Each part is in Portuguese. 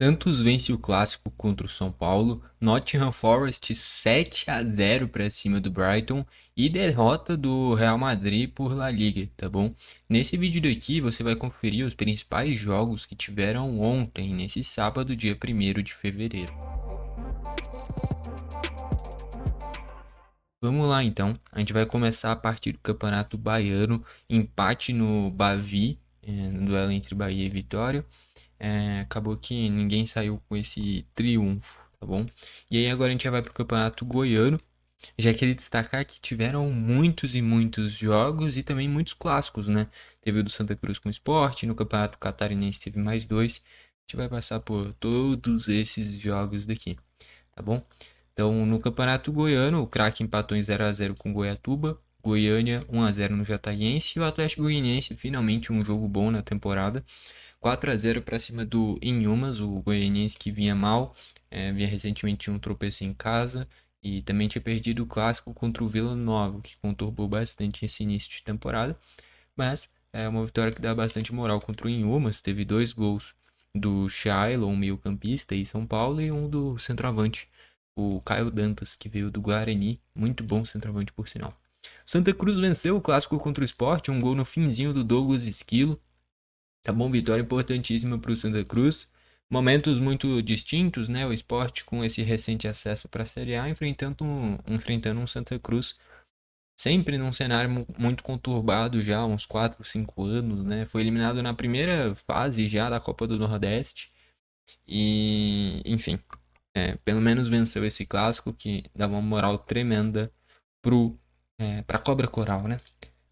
Santos vence o clássico contra o São Paulo, Nottingham Forest 7-0 para cima do Brighton e derrota do Real Madrid por La Liga, tá bom? Nesse vídeo daqui você vai conferir os principais jogos que tiveram ontem, nesse sábado, dia 1º de fevereiro. Vamos lá então, a gente vai começar a partir do Campeonato Baiano, empate no Bavi, no duelo entre Bahia e Vitória. Acabou que ninguém saiu com esse triunfo, tá bom? E aí agora a gente já vai pro Campeonato Goiano. Já queria destacar que tiveram muitos e muitos jogos e também muitos clássicos, né? Teve o do Santa Cruz com o Sport, no Campeonato Catarinense teve mais dois. A gente vai passar por todos esses jogos daqui, tá bom? Então, no Campeonato Goiano, o Craque empatou em 0-0 com o Goiatuba, Goiânia 1-0 no Jataiense e o Atlético Goianiense finalmente um jogo bom na temporada. 4-0 para cima do Inhumas, o goianiense que vinha mal, vinha recentemente um tropeço em casa e também tinha perdido o clássico contra o Vila Nova, que conturbou bastante esse início de temporada, mas é uma vitória que dá bastante moral contra o Inhumas, teve dois gols do Shailon, um meio-campista, em São Paulo, e um do centroavante, o Caio Dantas, que veio do Guarani, muito bom centroavante por sinal. Santa Cruz venceu o clássico contra o Sport, um gol no finzinho do Douglas Esquilo. Tá bom, vitória importantíssima para o Santa Cruz. Momentos muito distintos, né? O Sport com esse recente acesso para a Série A enfrentando um Santa Cruz sempre num cenário muito conturbado já há uns 4, 5 anos, né? Foi eliminado na primeira fase já da Copa do Nordeste e, enfim, pelo menos venceu esse clássico que dá uma moral tremenda pra Cobra Coral, né?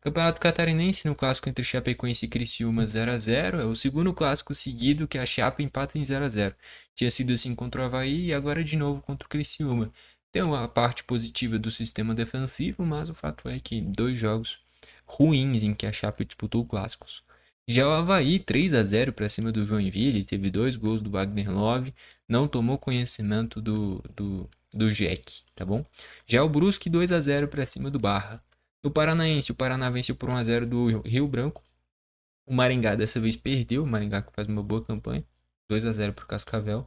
Campeonato Catarinense, no clássico entre Chapecoense e Criciúma 0-0, é o segundo clássico seguido que a Chape empata em 0-0. Tinha sido assim contra o Avaí e agora de novo contra o Criciúma. Tem uma parte positiva do sistema defensivo, mas o fato é que dois jogos ruins em que a Chape disputou clássicos. Já o Avaí 3-0 para cima do Joinville, teve dois gols do Wagner Love, não tomou conhecimento do Jack, tá bom? Já o Brusque 2-0 para cima do Barra. No Paranaense, o Paraná venceu por 1-0 do Rio Branco. O Maringá dessa vez perdeu, o Maringá que faz uma boa campanha, 2-0 para o Cascavel.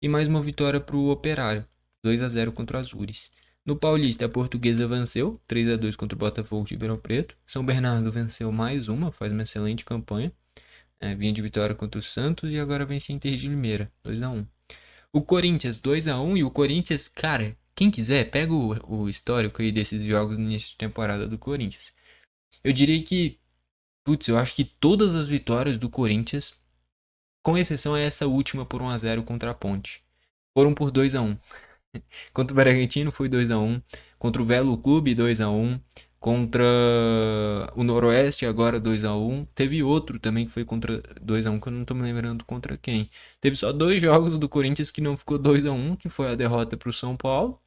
E mais uma vitória para o Operário, 2-0 contra o Azures. No Paulista, a Portuguesa venceu, 3-2 contra o Botafogo de Ribeirão Preto. São Bernardo venceu mais uma, faz uma excelente campanha. Vinha de vitória contra o Santos e agora vence a Inter de Limeira, 2-1. O Corinthians 2-1 e o Corinthians, cara, quem quiser, pega o histórico aí desses jogos no início de temporada do Corinthians. Eu diria que, putz, eu acho que todas as vitórias do Corinthians, com exceção a essa última por 1-0 contra a Ponte, foram por 2-1. Contra o Bragantino foi 2-1, contra o Velo Clube 2-1, contra o Noroeste agora 2-1. Teve outro também que foi contra 2-1, que eu não tô me lembrando contra quem. Teve só dois jogos do Corinthians que não ficou 2-1, que foi a derrota pro São Paulo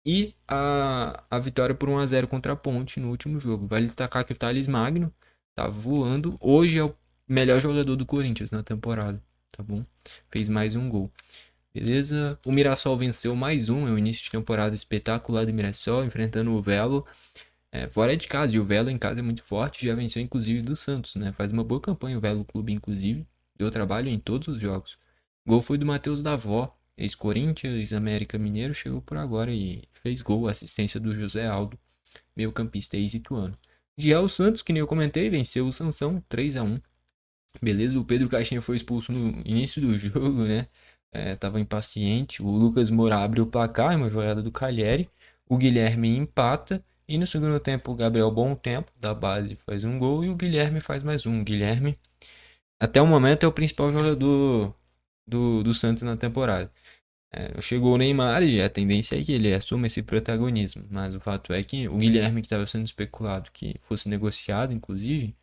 e a vitória por 1-0 contra a Ponte no último jogo. Vale destacar que o Thales Magno tá voando. Hoje é o melhor jogador do Corinthians na temporada, tá bom? Fez mais um gol. Beleza? O Mirassol venceu mais um. É o início de temporada espetacular do Mirassol, enfrentando o Velo. Fora de casa, e o Velo em casa é muito forte. Já venceu inclusive do Santos, né? Faz uma boa campanha o Velo Clube, inclusive. Deu trabalho em todos os jogos. O gol foi do Matheus Davó, ex-Corinthians, ex-América Mineiro, chegou por agora e fez gol, assistência do José Aldo, meio campista ex-ituano. Já o Santos, que nem eu comentei, venceu o Sansão 3-1. Beleza, o Pedro Caixinha foi expulso no início do jogo, né? Tava impaciente. O Lucas Moura abre o placar, uma jogada do Calheri. O Guilherme empata. E no segundo tempo, o Gabriel Bom Tempo, da base, faz um gol. E o Guilherme faz mais um. O Guilherme, até o momento, é o principal jogador do Santos na temporada. Chegou o Neymar e a tendência é que ele assuma esse protagonismo. Mas o fato é que o Guilherme, que estava sendo especulado que fosse negociado, inclusive,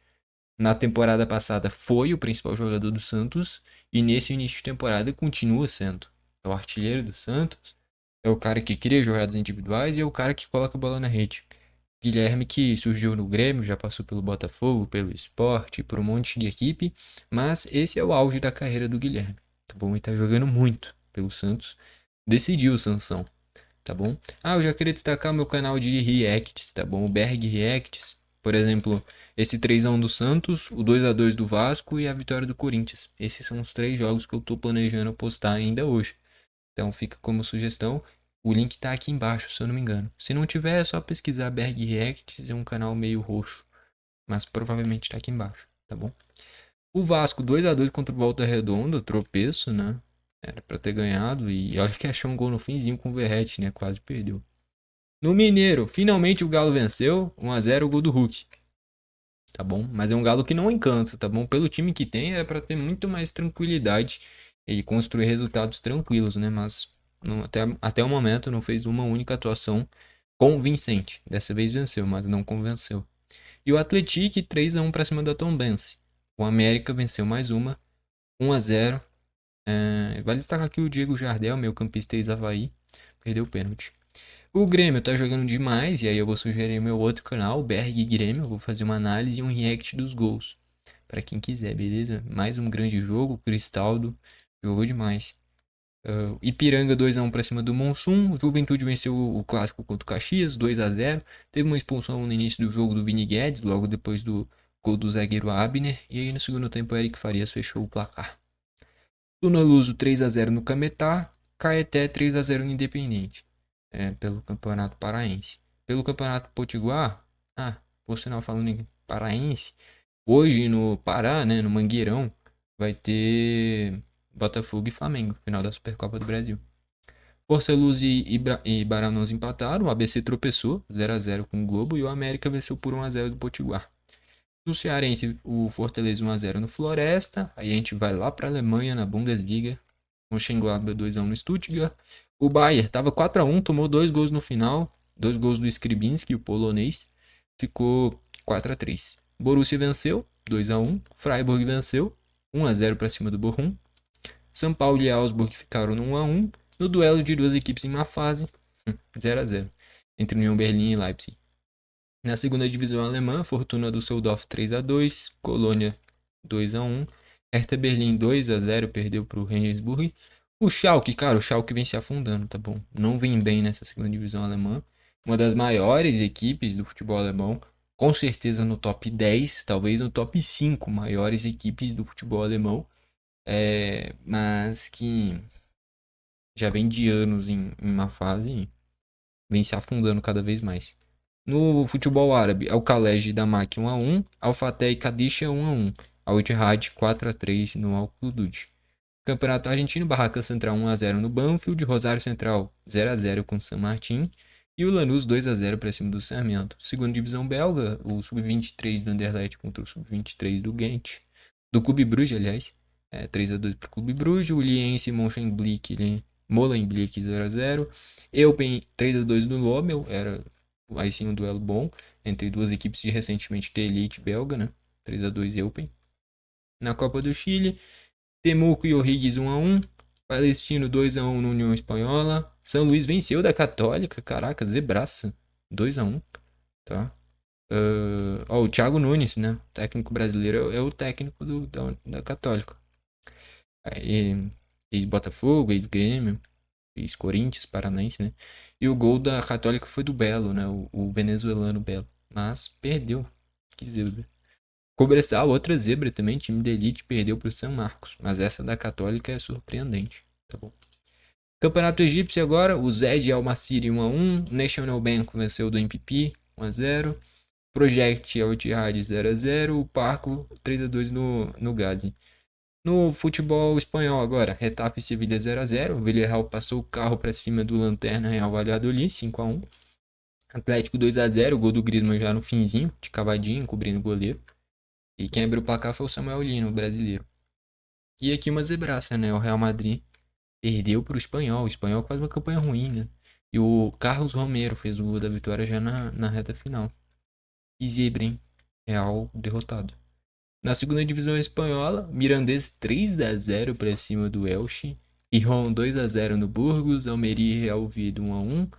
na temporada passada foi o principal jogador do Santos e nesse início de temporada continua sendo. É o artilheiro do Santos, é o cara que cria jogadas individuais e é o cara que coloca a bola na rede. Guilherme que surgiu no Grêmio, já passou pelo Botafogo, pelo Sport, por um monte de equipe, mas esse é o auge da carreira do Guilherme, tá bom? Ele tá jogando muito pelo Santos, decidiu o Sansão, tá bom? Eu já queria destacar meu canal de reacts, tá bom? O Berg Reacts, Por exemplo, esse 3-1 do Santos, o 2-2 do Vasco e a vitória do Corinthians. Esses são os 3 jogos que eu tô planejando postar ainda hoje. Então fica como sugestão. O link tá aqui embaixo, se eu não me engano. Se não tiver, é só pesquisar Berg Reacts, é um canal meio roxo. Mas provavelmente tá aqui embaixo, tá bom? O Vasco 2-2 contra o Volta Redonda, tropeço, né? Era pra ter ganhado. E olha que achou um gol no finzinho com o Verratti, né? Quase perdeu. No Mineiro, finalmente o Galo venceu. 1-0 o gol do Hulk. Tá bom? Mas é um Galo que não encanta, tá bom? Pelo time que tem, era pra ter muito mais tranquilidade e construir resultados tranquilos, né? Mas até o momento não fez uma única atuação convincente. Dessa vez venceu, mas não convenceu. E o Atlético 3-1 para cima da Tombense. O América venceu mais uma, 1-0. Vale destacar aqui o Diego Jardel, meu campista ex-Avaí, perdeu o pênalti. O Grêmio tá jogando demais, e aí eu vou sugerir meu outro canal, o BRG Grêmio. Eu vou fazer uma análise e um react dos gols. Pra quem quiser, beleza? Mais um grande jogo, Cristaldo jogou demais. Ipiranga 2-1 pra cima do Monsun. Juventude venceu o clássico contra o Caxias, 2-0. Teve uma expulsão no início do jogo do Vini Guedes, logo depois do gol do zagueiro Abner. E aí no segundo tempo o Eric Farias fechou o placar. Luso 3-0 no Cametá. Caeté 3-0 no Independente. Pelo Campeonato Paraense. Pelo Campeonato Potiguar, por sinal falando em paraense, hoje no Pará, né, no Mangueirão, vai ter Botafogo e Flamengo, final da Supercopa do Brasil. Força Luz e Baranões empataram, o ABC tropeçou, 0-0 com o Globo, e o América venceu por 1-0 do Potiguar. No Cearense, o Fortaleza 1-0 no Floresta, aí a gente vai lá para a Alemanha, na Bundesliga, Mönchengladbach 2-1 no Stuttgart. O Bayern estava 4-1, tomou 2 gols no final, 2 gols do Skribinski, o polonês, ficou 4-3. Borussia venceu, 2-1. Freiburg venceu, 1-0 para cima do Bochum. São Paulo e Augsburg ficaram no 1-1. No duelo de duas equipes em má fase, 0-0, entre União Berlim e Leipzig. Na segunda divisão alemã, Fortuna Düsseldorf 3-2, Colônia 2-1, Hertha Berlim 2-0 perdeu para o Regensburg. O Schalke, cara, o Schalke vem se afundando, tá bom? Não vem bem nessa segunda divisão alemã. Uma das maiores equipes do futebol alemão, com certeza no top 10, talvez no top 5 maiores equipes do futebol alemão, mas que já vem de anos em uma fase e vem se afundando cada vez mais. No futebol árabe, Al-Khalej da Maki 1-1, Al-Fateh e Qadisha 1-1, Al-Ittihad 4-3 no Al-Qudud. Campeonato Argentino, Barraca Central 1-0 no Banfield, Rosário Central 0-0 com o San Martín e o Lanús 2-0 para cima do Sarmiento. Segunda divisão belga, o Sub-23 do Anderlecht contra o Sub-23 do Ghent, do Clube Bruges, aliás, 3-2 para o Clube Bruges, o Liense Molenbeek 0-0, Eupen 3-2 no Lommel, era aí sim um duelo bom entre duas equipes de recentemente ter elite belga, né? 3-2 Eupen. Na Copa do Chile, Temuco e O'Higgins 1-1, Palestino 2-1 no União Espanhola, São Luís venceu da Católica, caraca, zebraça, 2-1, tá? O Thiago Nunes, né? Técnico brasileiro é o técnico da Católica. Ex-Botafogo, ex-Grêmio, ex-Corinthians, Paranaense, né? E o gol da Católica foi do Belo, né? O venezuelano Belo. Mas perdeu. Que zebra. Cobressal, outra zebra também, time de elite, perdeu para o São Marcos. Mas essa da Católica é surpreendente. Tá bom. Campeonato Egípcio agora, o Zed Al Masry 1-1, National Bank venceu do MPP 1-0, Project Al Ittihad 0-0, o Parco 3-2 no Gazi. No futebol espanhol agora, Retafe e Sevilha 0-0, o Villarreal passou o carro para cima do Lanterna Real Valladolid 5-1, Atlético 2-0, gol do Griezmann já no finzinho, de cavadinho, cobrindo o goleiro. E quem abriu o placar foi o Samuel Lino, o brasileiro. E aqui uma zebraça, né? O Real Madrid perdeu para o Espanhol faz uma campanha ruim, né? E o Carlos Romero fez o gol da vitória já na reta final. E zebra, hein? Real derrotado. Na segunda divisão espanhola, Mirandês 3-0 para cima do Elche. Irón 2-0 no Burgos, Almeria e Real Oviedo 1-1.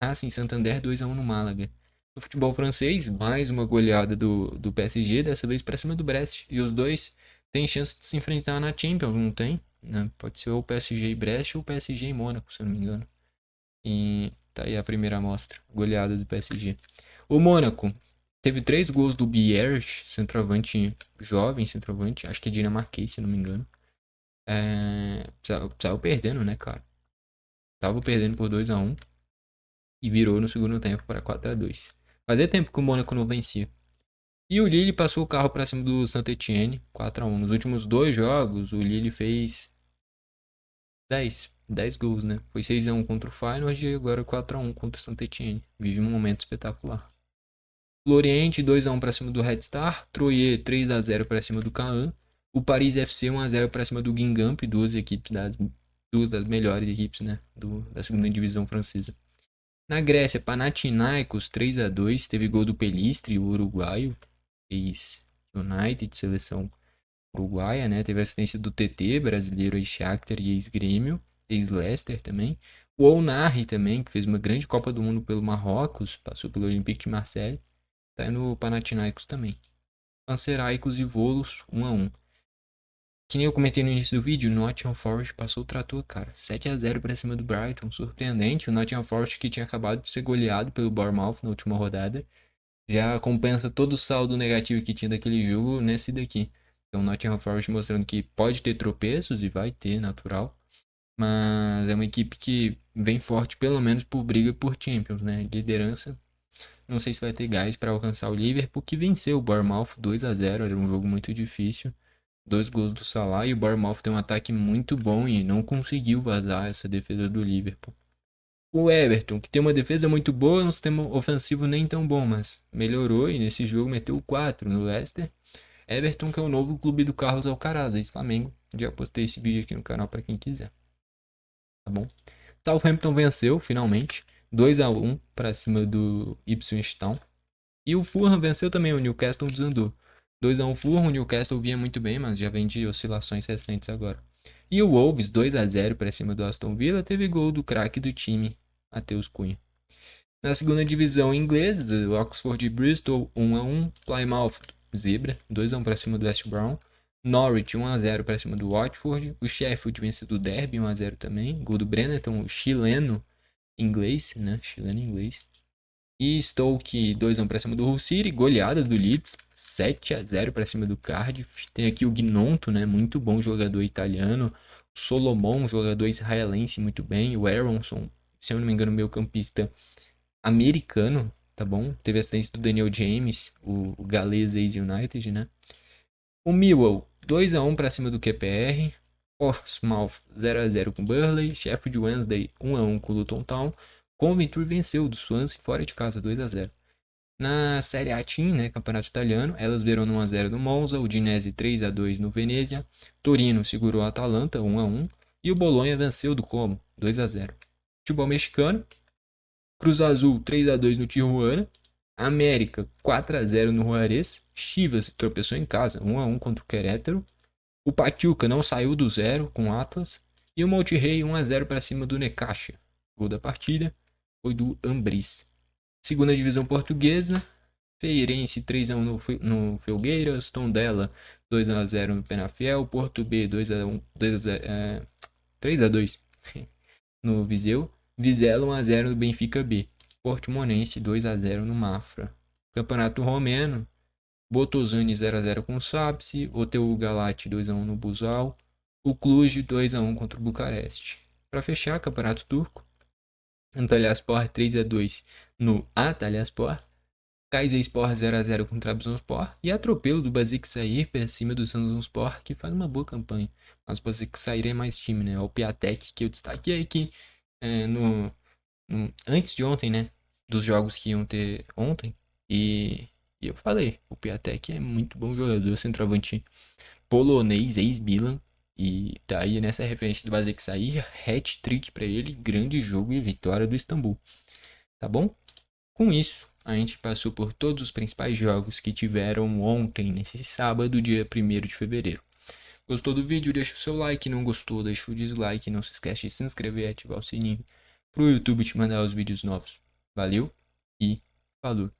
Racing Santander 2-1 no Málaga. No futebol francês, mais uma goleada do PSG, dessa vez para cima do Brest. E os dois têm chance de se enfrentar na Champions, não tem? Né? Pode ser ou o PSG e Brest ou o PSG e Mônaco, se eu não me engano. E tá aí a primeira amostra, goleada do PSG. O Mônaco Teve 3 gols do Biersch, centroavante jovem, centroavante, acho que é dinamarquês, se não me engano. Saiu perdendo, né, cara? Tava perdendo por 2-1 e virou no segundo tempo para 4-2. Fazia tempo que o Mônaco não vencia. E o Lille passou o carro para cima do Saint-Étienne, 4-1. Nos últimos 2 jogos, o Lille fez 10 gols, né? Foi 6-1 contra o Feyenoord e agora 4-1 contra o Saint-Étienne. Vive um momento espetacular. Lorient 2-1 para cima do Red Star, Troyes 3-0 para cima do Caen, o Paris FC 1-0 para cima do Guingamp, duas das melhores equipes, né, da segunda divisão francesa. Na Grécia, Panathinaikos 3-2, teve gol do Pelistri, o uruguaio, ex-United, seleção uruguaia, né, teve assistência do TT, brasileiro, ex-Shakhtar e ex-Grêmio, ex-Leicester também. O Ounahi também, que fez uma grande Copa do Mundo pelo Marrocos, passou pelo Olympique de Marseille. Tá no Panathinaikos também. Panseraikos e Volos 1-1. Que nem eu comentei no início do vídeo, o Nottingham Forest passou o trator, cara. 7-0 pra cima do Brighton. Surpreendente. O Nottingham Forest que tinha acabado de ser goleado pelo Bournemouth na última rodada. Já compensa todo o saldo negativo que tinha daquele jogo nesse daqui. Então o Nottingham Forest mostrando que pode ter tropeços e vai ter, natural. Mas é uma equipe que vem forte pelo menos por briga por Champions, né? Liderança. Não sei se vai ter gás para alcançar o Liverpool, que venceu o Bournemouth 2-0. Era um jogo muito difícil. 2 gols do Salah e o Bournemouth tem um ataque muito bom e não conseguiu vazar essa defesa do Liverpool. O Everton, que tem uma defesa muito boa, um sistema ofensivo nem tão bom, mas melhorou e nesse jogo meteu 4 no Leicester. Everton, que é o novo clube do Carlos Alcaraz, ex-Flamengo. Já postei esse vídeo aqui no canal para quem quiser. Tá bom? Southampton venceu, finalmente. 2-1 para cima do Ipswich Town. E o Fulham venceu também, o Newcastle desandou. 2-1 Fulham, o Newcastle vinha muito bem, mas já vem de oscilações recentes agora. E o Wolves 2-0 para cima do Aston Villa, teve gol do craque do time, Matheus Cunha. Na segunda divisão inglesa, o Oxford e Bristol 1-1, Plymouth zebra, 2-1 para cima do West Brom. Norwich 1-0 para cima do Watford, o Sheffield venceu do Derby 1-0 também, gol do Brennan, chileno inglês, né? Chileno inglês. E Stoke 2-1 para cima do Hull City, goleada do Leeds, 7-0 para cima do Cardiff. Tem aqui o Gnonto, né, muito bom jogador italiano. O Solomon, jogador israelense, muito bem. O Aronson, se eu não me engano, meio-campista americano, tá bom? Teve assistência do Daniel James, o galês ex-United, né? O Millwall 2-1 para cima do QPR. Portsmouth 0-0 com Burnley. Sheffield Wednesday 1-1 com Luton Town. Coventry venceu do Swansea fora de casa 2-0. Na Série A Team, né, campeonato italiano, elas Verona 1-0 no Monza, Udinese 3-2 no Venezia, Torino segurou a Atalanta 1-1 e o Bolonha venceu do Como 2-0. Futebol mexicano, Cruz Azul 3-2 no Tijuana, América 4-0 no Juarez, Chivas tropeçou em casa 1-1 contra o Querétaro, o Pachuca não saiu do zero com o Atlas e o Monterrey 1-0 para cima do Necaxa. Gol da partida foi do Ambriz. Segunda divisão portuguesa, Feirense 3-1 no Felgueiras, Tondela 2-0 no Penafiel, Porto B 3-2 no Viseu, Vizela 1-0 no Benfica B, Portimonense 2-0 no Mafra. Campeonato Romeno, Botozzani 0-0 com o Sapsi, OTU Galati 2-1 no Buzal, o Cluj 2-1 contra o Bucareste. Para fechar, Campeonato Turco, Antalyaspor 3-2 no Antalyaspor, Kayserispor 0-0 com o Trabzonspor e atropelo do Basaksehir para cima do Trabzonspor, que faz uma boa campanha. Mas o Basaksehir é mais time, né? O Piatek, que eu destaquei aqui antes de ontem, né? Dos jogos que iam ter ontem. E eu falei, o Piatek é muito bom jogador, centroavante polonês, ex-Milan. E tá aí nessa referência do Basaksehir, hat-trick para ele, grande jogo e vitória do Istambul. Tá bom? Com isso, a gente passou por todos os principais jogos que tiveram ontem, nesse sábado, dia 1º de fevereiro. Gostou do vídeo? Deixa o seu like, não gostou, deixa o dislike, não se esquece de se inscrever e ativar o sininho pro YouTube te mandar os vídeos novos. Valeu e falou!